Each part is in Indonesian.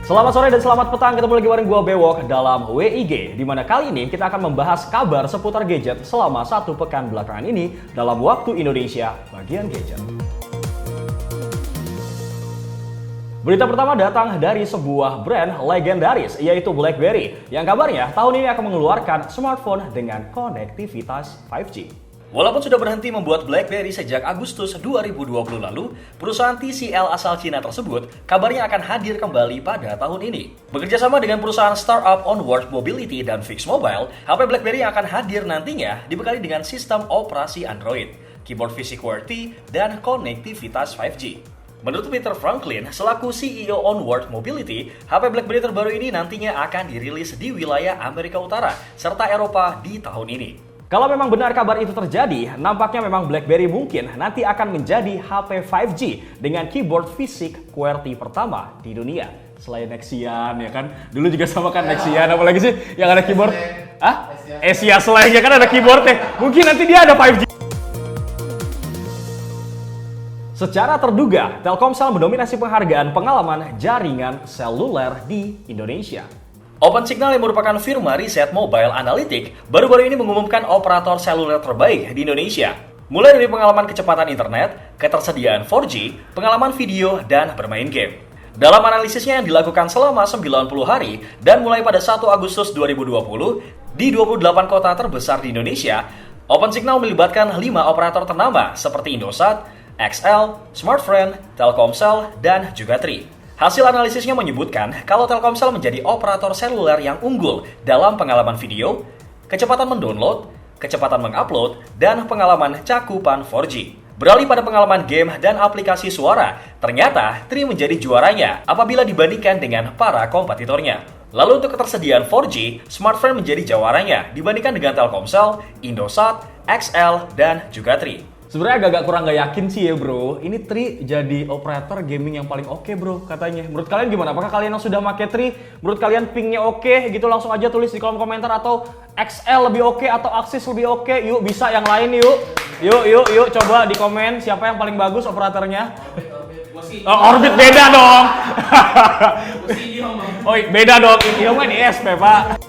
Selamat sore dan selamat petang, ketemu lagi bareng gue Bewok dalam WIG, di mana kali ini kita akan membahas kabar seputar gadget selama satu pekan belakangan ini dalam waktu Indonesia bagian gadget. Berita pertama datang dari sebuah brand legendaris, yaitu BlackBerry, yang kabarnya tahun ini akan mengeluarkan smartphone dengan konektivitas 5G. Walaupun sudah berhenti membuat BlackBerry sejak Agustus 2020 lalu, perusahaan TCL asal Cina tersebut kabarnya akan hadir kembali pada tahun ini. Bekerja sama dengan perusahaan startup Onward Mobility dan Fix Mobile, HP BlackBerry yang akan hadir nantinya dibekali dengan sistem operasi Android, keyboard VC QWERTY, dan konektivitas 5G. Menurut Peter Franklin, selaku CEO Onward Mobility, HP BlackBerry terbaru ini nantinya akan dirilis di wilayah Amerika Utara serta Eropa di tahun ini. Kalau memang benar kabar itu terjadi, nampaknya memang BlackBerry mungkin nanti akan menjadi HP 5G dengan keyboard fisik QWERTY pertama di dunia. Selain Nexian ya kan, dulu juga sama kan Nexian, apalagi sih yang ada keyboard? Asia Slang ya kan ada keyboardnya. Mungkin nanti dia ada 5G. Secara terduga, Telkomsel mendominasi penghargaan pengalaman jaringan seluler di Indonesia. OpenSignal yang merupakan firma riset mobile analitik baru-baru ini mengumumkan operator seluler terbaik di Indonesia. Mulai dari pengalaman kecepatan internet, ketersediaan 4G, pengalaman video, dan bermain game. Dalam analisisnya yang dilakukan selama 90 hari dan mulai pada 1 Agustus 2020 di 28 kota terbesar di Indonesia, OpenSignal melibatkan 5 operator ternama seperti Indosat, XL, Smartfren, Telkomsel, dan juga Tri. Hasil analisisnya menyebutkan kalau Telkomsel menjadi operator seluler yang unggul dalam pengalaman video, kecepatan mendownload, kecepatan mengupload, dan pengalaman cakupan 4G. Beralih pada pengalaman game dan aplikasi suara, ternyata Tri menjadi juaranya apabila dibandingkan dengan para kompetitornya. Lalu untuk ketersediaan 4G, Smartfren menjadi jawaranya dibandingkan dengan Telkomsel, Indosat, XL, dan juga Tri. Sebenarnya agak kurang gak yakin sih ya bro, ini Tri jadi operator gaming yang paling oke bro katanya. Menurut kalian gimana? Apakah kalian yang sudah pakai Tri, menurut kalian pingnya oke gitu, langsung aja tulis di kolom komentar, atau XL lebih oke atau Axis lebih oke? Yuk bisa yang lain yuk. Yuk coba di komen siapa yang paling bagus operatornya. Orbit beda dong. Oh beda dong, ini mah di SP pak.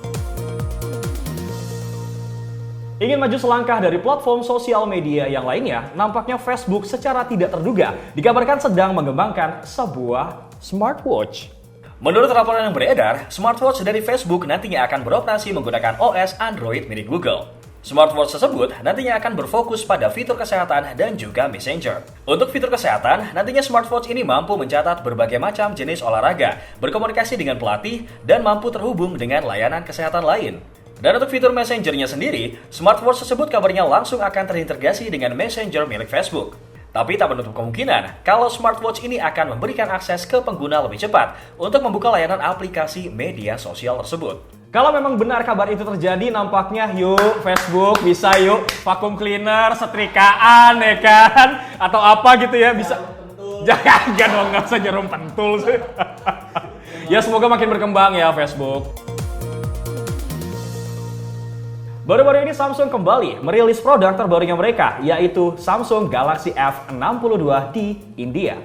Ingin maju selangkah dari platform sosial media yang lainnya, nampaknya Facebook secara tidak terduga dikabarkan sedang mengembangkan sebuah smartwatch. Menurut laporan yang beredar, smartwatch dari Facebook nantinya akan beroperasi menggunakan OS Android milik Google. Smartwatch tersebut nantinya akan berfokus pada fitur kesehatan dan juga messenger. Untuk fitur kesehatan, nantinya smartwatch ini mampu mencatat berbagai macam jenis olahraga, berkomunikasi dengan pelatih, dan mampu terhubung dengan layanan kesehatan lain. Dan untuk fitur Messenger-nya sendiri, smartwatch tersebut kabarnya langsung akan terintegrasi dengan Messenger milik Facebook. Tapi tak menutup kemungkinan kalau smartwatch ini akan memberikan akses ke pengguna lebih cepat untuk membuka layanan aplikasi media sosial tersebut. Kalau memang benar kabar itu terjadi, nampaknya yuk Facebook bisa yuk vacuum cleaner, setrikaan ya kan, atau apa gitu ya bisa. Jangan dong, nggak usah jarum pentul sih. Ya semoga makin berkembang ya Facebook. Baru-baru ini Samsung kembali merilis produk terbarunya mereka, yaitu Samsung Galaxy F62 di India.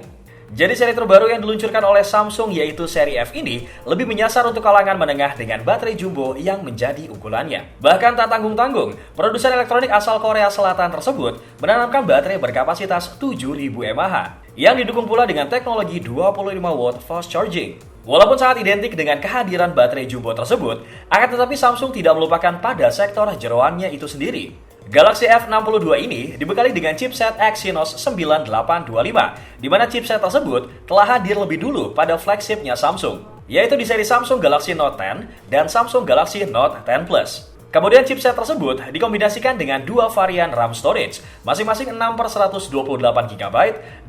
Jadi seri terbaru yang diluncurkan oleh Samsung yaitu seri F ini lebih menyasar untuk kalangan menengah dengan baterai jumbo yang menjadi unggulannya. Bahkan tak tanggung-tanggung, produsen elektronik asal Korea Selatan tersebut menanamkan baterai berkapasitas 7000 mAh yang didukung pula dengan teknologi 25 watt fast charging. Walaupun sangat identik dengan kehadiran baterai jumbo tersebut, akan tetapi Samsung tidak melupakan pada sektor jeroannya itu sendiri. Galaxy F62 ini dibekali dengan chipset Exynos 9825, di mana chipset tersebut telah hadir lebih dulu pada flagshipnya Samsung, yaitu di seri Samsung Galaxy Note 10 dan Samsung Galaxy Note 10 Plus. Kemudian chipset tersebut dikombinasikan dengan dua varian RAM storage, masing-masing 6/128GB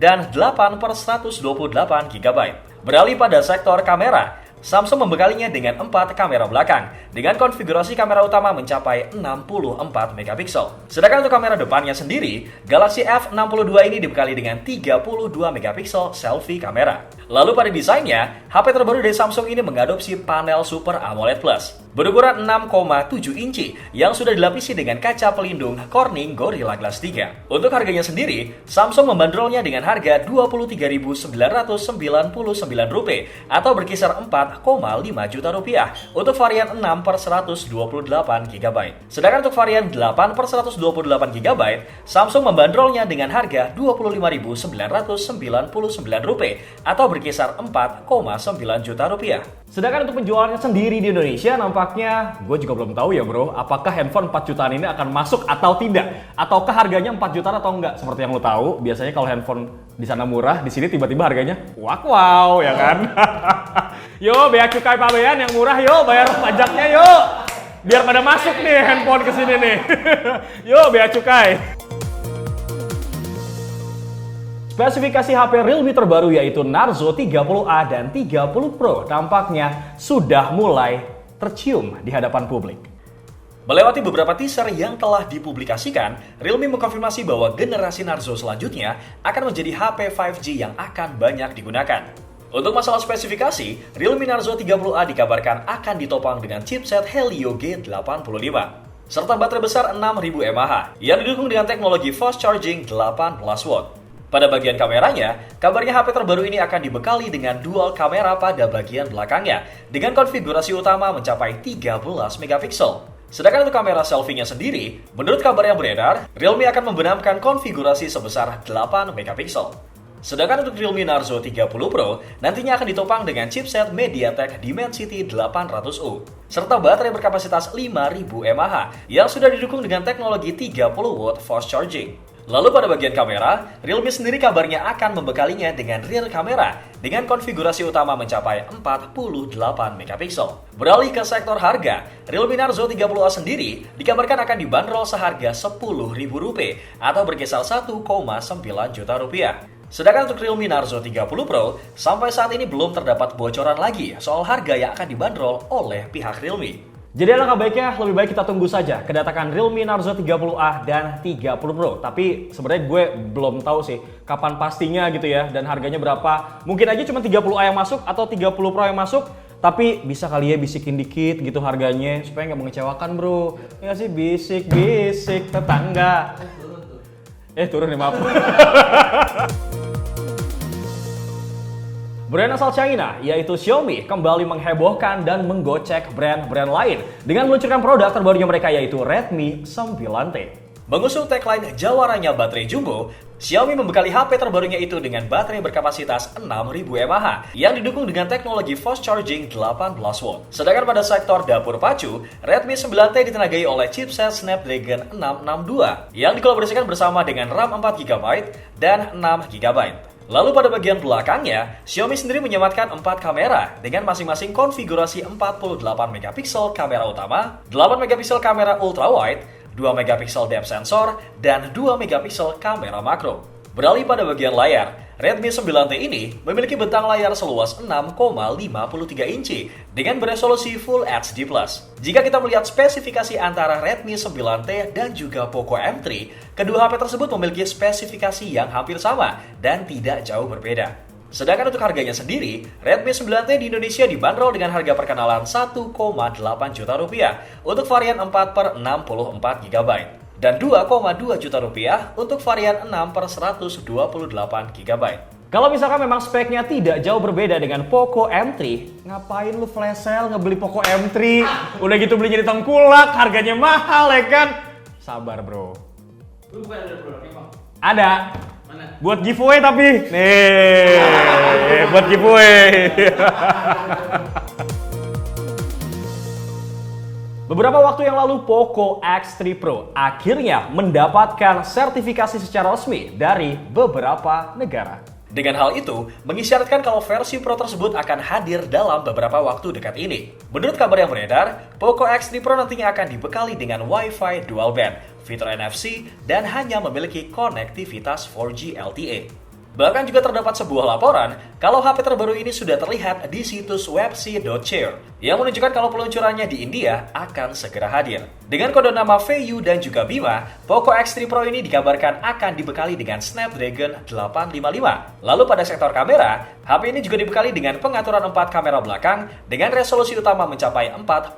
dan 8/128GB. Beralih pada sektor kamera, Samsung membekalinya dengan 4 kamera belakang, dengan konfigurasi kamera utama mencapai 64 megapiksel. Sedangkan untuk kamera depannya sendiri, Galaxy F62 ini dibekali dengan 32 megapiksel selfie kamera. Lalu pada desainnya, HP terbaru dari Samsung ini mengadopsi panel Super AMOLED Plus. berukuran 6,7 inci yang sudah dilapisi dengan kaca pelindung Corning Gorilla Glass 3. Untuk harganya sendiri, Samsung membandrolnya dengan harga Rp23.999 atau berkisar 4,5 juta rupiah untuk varian 6/128 GB. Sedangkan untuk varian 8/128 GB, Samsung membandrolnya dengan harga Rp25.999 atau berkisar 4,9 juta rupiah. Sedangkan untuk penjualannya sendiri di Indonesia, nampaknya gue juga belum tahu ya bro, apakah handphone 4 jutaan ini akan masuk atau tidak, ataukah harganya 4 jutaan atau enggak. Seperti yang lo tahu, biasanya kalau handphone di sana murah, di sini tiba-tiba harganya wow ya kan. Yo, bea cukai pabean yang murah, yo bayar pajaknya yo, biar pada masuk nih handphone ke sini nih. Yo, bea cukai. Spesifikasi HP Realme terbaru yaitu Narzo 30A dan 30 Pro tampaknya sudah mulai tercium di hadapan publik. Melewati beberapa teaser yang telah dipublikasikan, Realme mengkonfirmasi bahwa generasi Narzo selanjutnya akan menjadi HP 5G yang akan banyak digunakan. Untuk masalah spesifikasi, Realme Narzo 30A dikabarkan akan ditopang dengan chipset Helio G85 serta baterai besar 6000 mAh yang didukung dengan teknologi fast charging 18 watt. Pada bagian kameranya, kabarnya HP terbaru ini akan dibekali dengan dual kamera pada bagian belakangnya dengan konfigurasi utama mencapai 13 megapiksel. Sedangkan untuk kamera selfie-nya sendiri, menurut kabar yang beredar, Realme akan membenamkan konfigurasi sebesar 8 megapiksel. Sedangkan untuk Realme Narzo 30 Pro nantinya akan ditopang dengan chipset MediaTek Dimensity 800U serta baterai berkapasitas 5000 mAh yang sudah didukung dengan teknologi 30 watt fast charging. Lalu pada bagian kamera, Realme sendiri kabarnya akan membekalinya dengan rear kamera dengan konfigurasi utama mencapai 48 megapiksel. Beralih ke sektor harga, Realme Narzo 30A sendiri dikabarkan akan dibanderol seharga Rp10.000 atau berkisar 1,9 juta rupiah. Sedangkan untuk Realme Narzo 30 Pro, sampai saat ini belum terdapat bocoran lagi soal harga yang akan dibanderol oleh pihak Realme. Jadi alangkah baiknya lebih baik kita tunggu saja kedatangan Realme Narzo 30A dan 30 Pro. Tapi sebenarnya gue belum tahu sih kapan pastinya gitu ya dan harganya berapa. Mungkin aja cuma 30A yang masuk atau 30 Pro yang masuk. Tapi bisa kali ya bisikin dikit gitu harganya supaya nggak mengecewakan bro. Ya sih bisik-bisik tetangga. Turun nih maaf. Brand asal China, yaitu Xiaomi, kembali menghebohkan dan menggocek brand-brand lain dengan meluncurkan produk terbarunya mereka yaitu Redmi 9T. Mengusung tagline Jawaranya Baterai Jumbo, Xiaomi membekali HP terbarunya itu dengan baterai berkapasitas 6000 mAh yang didukung dengan teknologi fast charging 18 watt. Sedangkan pada sektor dapur pacu, Redmi 9T ditenagai oleh chipset Snapdragon 662 yang dikolaborasikan bersama dengan RAM 4GB dan 6GB. Lalu pada bagian belakangnya, Xiaomi sendiri menyematkan 4 kamera dengan masing-masing konfigurasi 48 megapiksel kamera utama, 8 megapiksel kamera ultrawide, 2 megapiksel depth sensor, dan 2 megapiksel kamera makro. Beralih pada bagian layar, Redmi 9T ini memiliki bentang layar seluas 6,53 inci dengan beresolusi Full HD+. Jika kita melihat spesifikasi antara Redmi 9T dan juga Poco M3, kedua HP tersebut memiliki spesifikasi yang hampir sama dan tidak jauh berbeda. Sedangkan untuk harganya sendiri, Redmi 9T di Indonesia dibanderol dengan harga perkenalan 1,8 juta rupiah untuk varian 4/64 GB. Dan 2,2 juta rupiah untuk varian 6/128 GB. Kalau misalkan memang speknya tidak jauh berbeda dengan Poco M3, ngapain lu flash sale ngebeli Poco M3? Udah gitu belinya di Tengkulak, harganya mahal ya kan? Sabar bro. Lu bukan ada produk emang? Ada. Mana? Buat giveaway tapi. Nih, buat giveaway. Beberapa waktu yang lalu, Poco X3 Pro akhirnya mendapatkan sertifikasi secara resmi dari beberapa negara. Dengan hal itu, mengisyaratkan kalau versi Pro tersebut akan hadir dalam beberapa waktu dekat ini. Menurut kabar yang beredar, Poco X3 Pro nantinya akan dibekali dengan Wi-Fi dual band, fitur NFC, dan hanya memiliki konektivitas 4G LTE. Bahkan juga terdapat sebuah laporan kalau HP terbaru ini sudah terlihat di situs websi.cheer yang menunjukkan kalau peluncurannya di India akan segera hadir. Dengan kode nama VU dan juga Bima, Poco X3 Pro ini dikabarkan akan dibekali dengan Snapdragon 855. Lalu pada sektor kamera, HP ini juga dibekali dengan pengaturan 4 kamera belakang dengan resolusi utama mencapai 48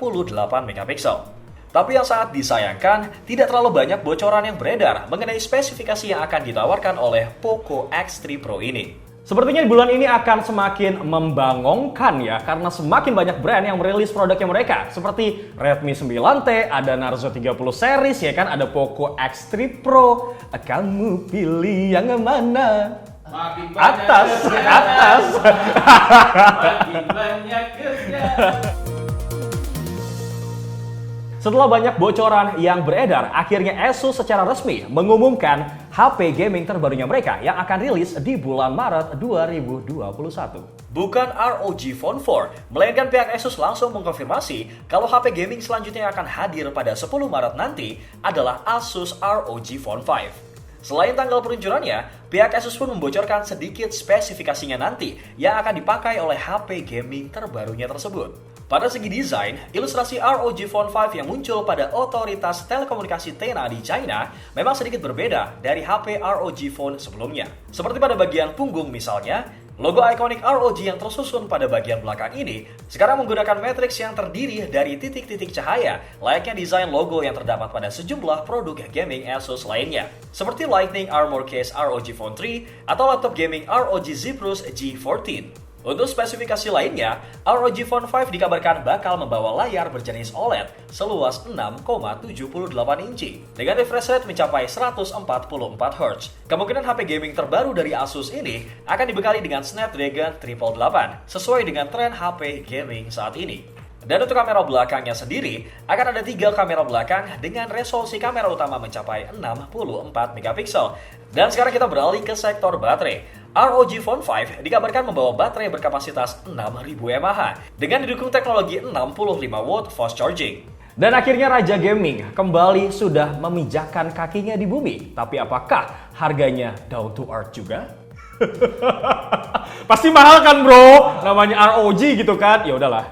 megapiksel. Tapi yang sangat disayangkan, tidak terlalu banyak bocoran yang beredar mengenai spesifikasi yang akan ditawarkan oleh Poco X3 Pro ini. Sepertinya di bulan ini akan semakin membangongkan ya, karena semakin banyak brand yang merilis produknya mereka. Seperti Redmi 9T, ada Narzo 30 series ya kan, ada Poco X3 Pro. Kamu pilih yang mana? Makin Atas. Makin banyak kerja. Setelah banyak bocoran yang beredar, akhirnya Asus secara resmi mengumumkan HP gaming terbarunya mereka yang akan rilis di bulan Maret 2021. Bukan ROG Phone 4, melainkan pihak Asus langsung mengkonfirmasi kalau HP gaming selanjutnya yang akan hadir pada 10 Maret nanti adalah Asus ROG Phone 5. Selain tanggal peluncurannya, pihak Asus pun membocorkan sedikit spesifikasinya nanti yang akan dipakai oleh HP gaming terbarunya tersebut. Pada segi desain, ilustrasi ROG Phone 5 yang muncul pada otoritas telekomunikasi TENA di China memang sedikit berbeda dari HP ROG Phone sebelumnya. Seperti pada bagian punggung misalnya, logo ikonik ROG yang tersusun pada bagian belakang ini sekarang menggunakan matriks yang terdiri dari titik-titik cahaya, layaknya desain logo yang terdapat pada sejumlah produk gaming Asus lainnya, seperti Lightning Armor Case ROG Phone 3 atau laptop gaming ROG Zephyrus G14. Untuk spesifikasi lainnya, ROG Phone 5 dikabarkan bakal membawa layar berjenis OLED seluas 6,78 inci dengan refresh rate mencapai 144 Hz. Kemungkinan HP gaming terbaru dari Asus ini akan dibekali dengan Snapdragon 888 sesuai dengan tren HP gaming saat ini. Dan untuk kamera belakangnya sendiri, akan ada 3 kamera belakang dengan resolusi kamera utama mencapai 64 megapiksel. Dan sekarang kita beralih ke sektor baterai. ROG Phone 5 dikabarkan membawa baterai berkapasitas 6000 mAh dengan didukung teknologi 65 watt fast charging. Dan akhirnya Raja Gaming kembali sudah memijakkan kakinya di bumi. Tapi apakah harganya down to earth juga? Pasti mahal kan bro? Namanya ROG gitu kan? Ya udahlah.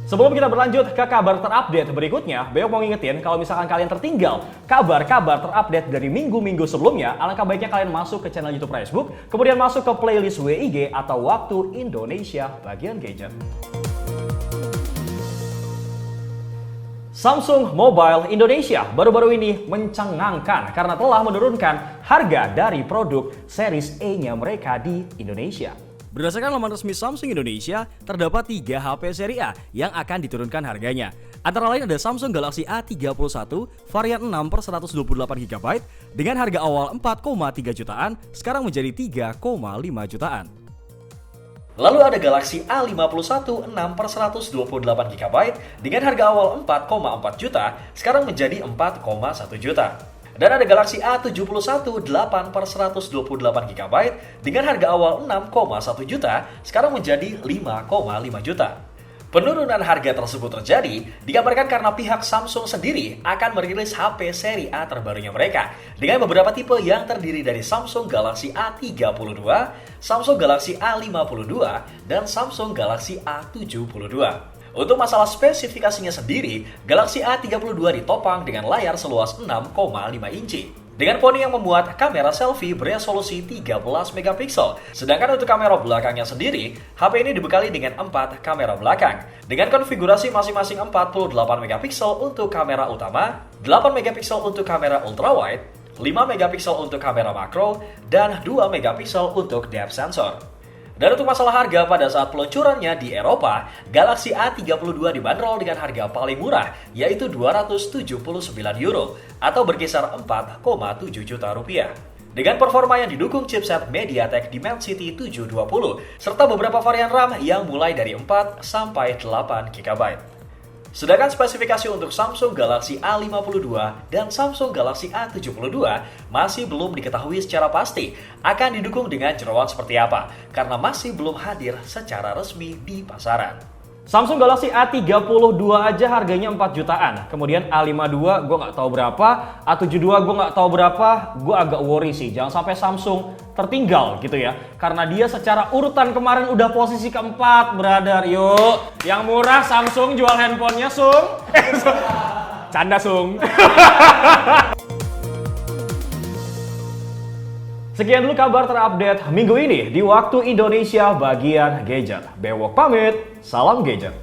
Sebelum kita berlanjut ke kabar terupdate berikutnya, Beok mau ngingetin kalau misalkan kalian tertinggal kabar-kabar terupdate dari minggu-minggu sebelumnya, alangkah baiknya kalian masuk ke channel YouTube Facebook, kemudian masuk ke playlist WIG atau Waktu Indonesia bagian gadget. Samsung Mobile Indonesia baru-baru ini mencengangkan karena telah menurunkan harga dari produk series E-nya mereka di Indonesia. Berdasarkan laman resmi Samsung Indonesia, terdapat 3 HP seri A yang akan diturunkan harganya. Antara lain ada Samsung Galaxy A31 varian 6/128GB dengan harga awal 4,3 jutaan, sekarang menjadi 3,5 jutaan. Lalu ada Galaxy A51 6/128GB dengan harga awal 4,4 juta, sekarang menjadi 4,1 juta. Dan ada Galaxy A71 8/128GB dengan harga awal 6,1 juta, sekarang menjadi 5,5 juta. Penurunan harga tersebut terjadi dikabarkan karena pihak Samsung sendiri akan merilis HP seri A terbarunya mereka dengan beberapa tipe yang terdiri dari Samsung Galaxy A32, Samsung Galaxy A52, dan Samsung Galaxy A72. Untuk masalah spesifikasinya sendiri, Galaxy A32 ditopang dengan layar seluas 6,5 inci. Dengan poni yang memuat kamera selfie beresolusi 13 megapiksel. Sedangkan untuk kamera belakangnya sendiri, HP ini dibekali dengan 4 kamera belakang. Dengan konfigurasi masing-masing 48 megapiksel untuk kamera utama, 8 megapiksel untuk kamera ultrawide, 5 megapiksel untuk kamera makro, dan 2 megapiksel untuk depth sensor. Dan untuk masalah harga pada saat peluncurannya di Eropa, Galaxy A32 dibanderol dengan harga paling murah, yaitu €279 atau berkisar 4,7 juta rupiah. Dengan performa yang didukung chipset MediaTek Dimensity 720, serta beberapa varian RAM yang mulai dari 4 sampai 8 GB. Sedangkan spesifikasi untuk Samsung Galaxy A52 dan Samsung Galaxy A72 masih belum diketahui secara pasti akan didukung dengan jeroan seperti apa, karena masih belum hadir secara resmi di pasaran. Samsung Galaxy A32 aja harganya 4 jutaan. Kemudian A52 gue nggak tahu berapa, A72 gue nggak tahu berapa. Gue agak worry sih, jangan sampai Samsung tertinggal gitu ya. Karena dia secara urutan kemarin udah posisi keempat, brother. Yuk, yang murah Samsung jual handphonenya, Sung. Canda, Sung. Sekian dulu kabar terupdate minggu ini di Waktu Indonesia bagian gadget. Bewok pamit, salam gadget.